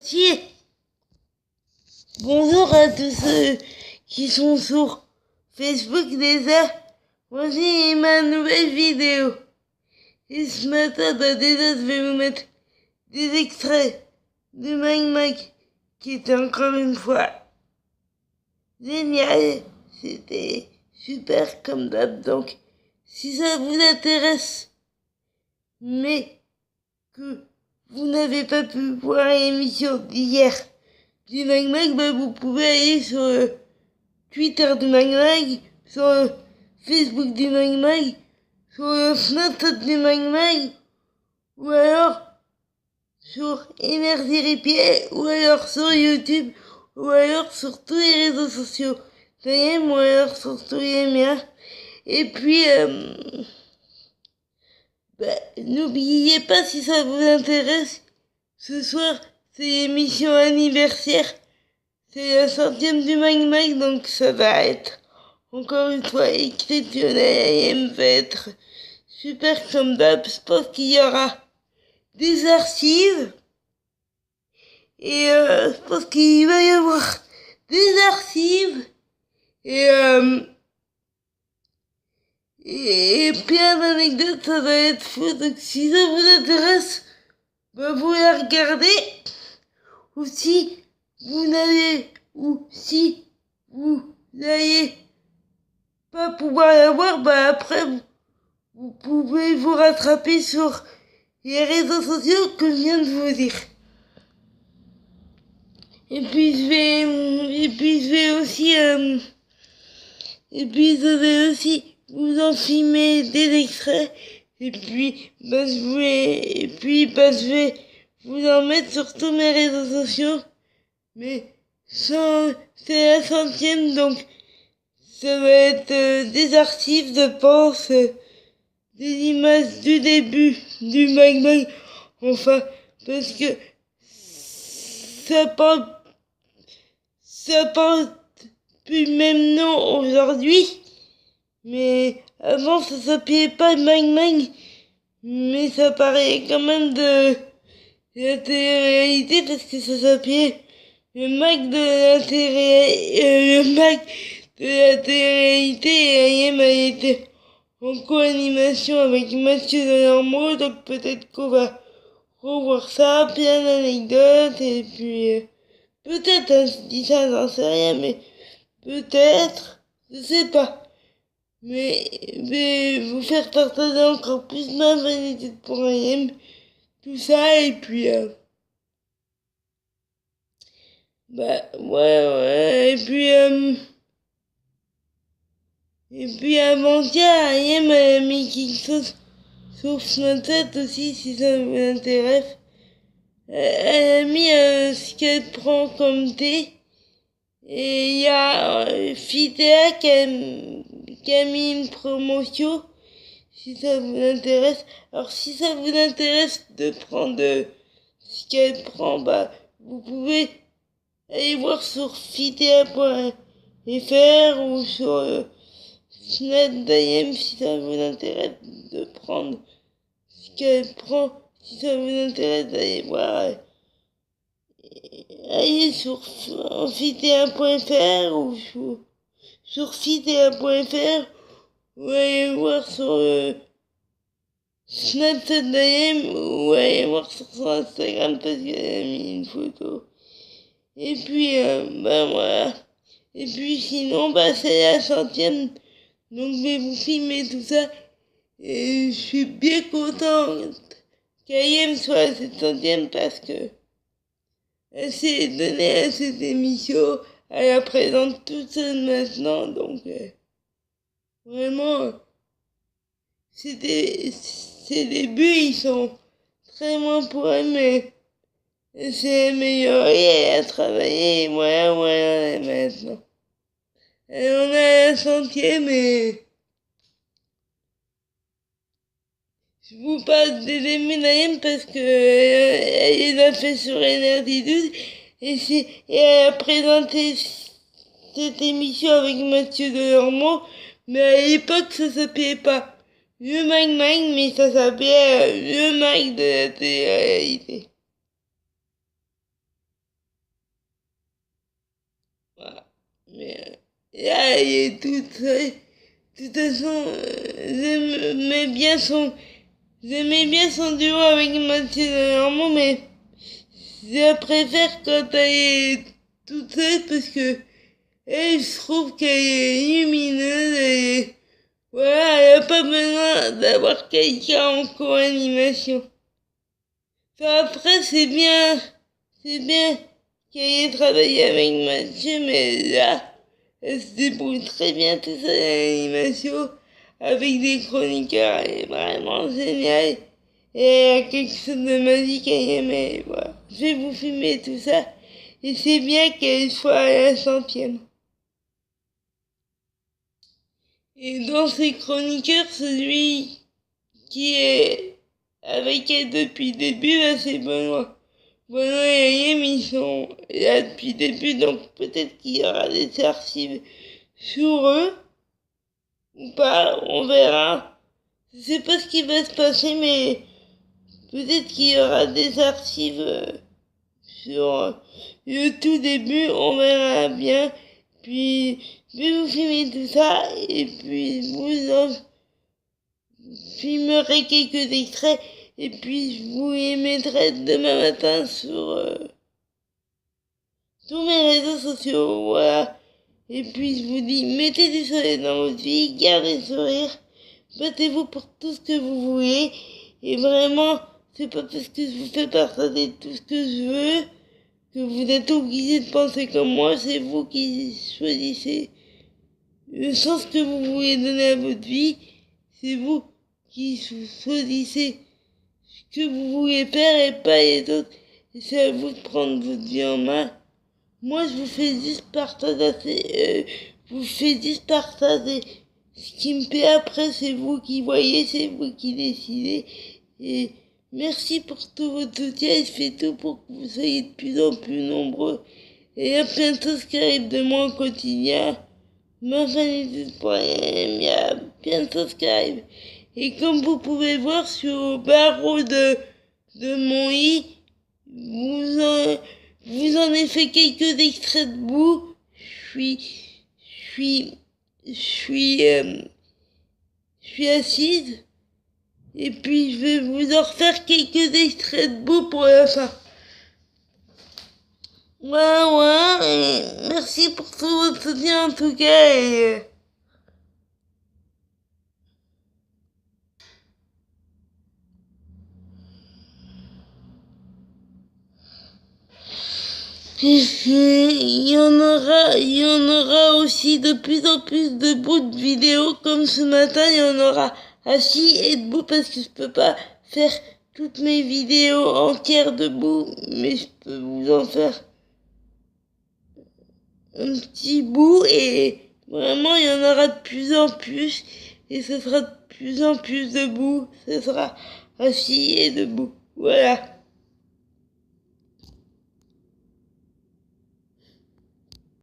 Si. Bonjour à tous ceux qui sont sur Facebook déjà. Voici ma nouvelle vidéo. Et ce matin, déjà, je vais vous mettre des extraits de Mag qui était encore une fois génial. C'était super comme d'hab. Donc, si ça vous intéresse, mais que vous n'avez pas pu voir l'émission d'hier du Mag, bah vous pouvez aller sur le Twitter du Mag, sur le Facebook du Mag, sur le Snapchat du Mag, ou alors sur Énergie Repied, ou alors sur YouTube, ou alors sur tous les réseaux sociaux, ou alors sur tous les miens. Et puis, n'oubliez pas, si ça vous intéresse, ce soir, c'est l'émission anniversaire. C'est la 100e du Mag, donc ça va être encore une fois exceptionnel et me va être super comme d'hab. Je pense qu'il y aura des archives et je pense qu'il va y avoir des archives et plein d'anecdotes. Ça va être fou, donc si ça vous intéresse, bah vous la regardez. Ou si vous n'allez pas pouvoir la voir, bah après vous pouvez vous rattraper sur les réseaux sociaux que je viens de vous dire. Et puis je vais aussi vous en filmer des extraits. Et puis je vais vous en mettre sur tous mes réseaux sociaux. Mais c'est la 100e, donc ça va être des archives, je pense, des images du début du Mag. Enfin, parce que ça porte plus le même nom aujourd'hui. Mais avant, ça s'appelait pas Mag, mais ça parlait quand même de la télé-réalité parce que ça s'appelait le Mag de la télé-réalité, et Ayem a été en co-animation avec Mathieu Delormeau, donc peut-être qu'on va revoir ça, plein d'anecdotes, et puis peut-être, hein, je dis ça, j'en sais rien, mais peut-être, je sais pas. Mais vous faire partager encore plus ma vanité pour Ayem, tout ça, et puis ouais, et puis avant-hier, Ayem a mis quelque chose sur Snapchat aussi, si ça vous intéresse. Elle a mis ce qu'elle prend comme thé. Et il y a Fitea qui a mis une promotion, si ça vous intéresse. Alors si ça vous intéresse de prendre ce qu'elle prend, bah vous pouvez aller voir sur fitea.fr ou sur Snap d'Ayem si ça vous intéresse de prendre ce qu'elle prend. Si ça vous intéresse d'aller voir, allez sur fitea.fr ou sur fitea.fr ou allez voir sur Snapchat d'Ayem ou allez voir sur son Instagram parce qu'elle a mis une photo. Et puis, voilà. Et puis sinon, c'est la 100e. Donc je vais vous filmer tout ça. Et je suis bien contente qu'Ayem soit à cette 100e parce que elle s'est donnée à cette émission. Elle la présente toute seule maintenant. Donc vraiment, ses débuts, ils sont très loin pour elle, mais elle s'est améliorée, elle a travaillé, voilà, maintenant. Elle en a la 100e et je vous parle des débuts d'Ayem parce que elle les a fait sur Énergie 12 et elle a présenté cette émission avec Mathieu Delormeau, mais à l'époque ça s'appelait pas le Mag, mais ça s'appelait le Mag de la télé-réalité. là, il est toute seule. De toute façon, j'aimais bien son duo avec Mathieu Delormeau, mais je préfère quand elle est toute seule parce que elle, je trouve qu'elle est lumineuse et voilà, elle n'a pas besoin d'avoir quelqu'un en co-animation. Enfin, après, c'est bien qu'elle ait travaillé avec Mathieu, mais là, elle se débrouille très bien tout seul à l'animation avec des chroniqueurs. Elle est vraiment géniale. Et elle a quelque chose de magique à y aimer. Voilà. Je vais vous filmer tout ça. Et c'est bien qu'elle soit à la 100e. Et dans ces chroniqueurs, celui qui est avec elle depuis le début, là, c'est Benoît. Benoît et Ayem, ils sont là depuis le début, donc peut-être qu'il y aura des archives sur eux. Ou pas, on verra. Je sais pas ce qui va se passer, mais peut-être qu'il y aura des archives sur le tout début, on verra bien. Puis, je vais vous filmer tout ça, et puis vous en filmerai quelques extraits, et puis je vous les mettrai demain matin sur tous mes réseaux sociaux, voilà. Et puis je vous dis, mettez du soleil dans votre vie, gardez le sourire, battez-vous pour tout ce que vous voulez, et vraiment, c'est pas parce que je vous fais partager tout ce que je veux que vous êtes obligé de penser comme moi, c'est vous qui choisissez le sens que vous voulez donner à votre vie, c'est vous qui choisissez ce que vous voulez faire et pas les autres, et c'est à vous de prendre votre vie en main. Moi, je vous fais juste partager, ce qui me plaît. Après, c'est vous qui voyez, c'est vous qui décidez. Et merci pour tout votre soutien. Je fais tout pour que vous soyez de plus en plus nombreux. Et il y a plein de choses qui arrivent de moi au quotidien. Ma famille, il y a plein de choses qui arrivent. Et comme vous pouvez voir sur le barreau de mon lit, vous en avez fait quelques extraits de bout. Je suis assise. Et puis je vais vous en refaire quelques extraits de bout pour la fin. Ouais, et merci pour tout votre soutien en tout cas. Il y en aura aussi de plus en plus de bouts de vidéos comme ce matin, il y en aura assis et debout parce que je peux pas faire toutes mes vidéos entières debout, mais je peux vous en faire un petit bout et vraiment il y en aura de plus en plus et ce sera de plus en plus debout, ce sera assis et debout. Voilà.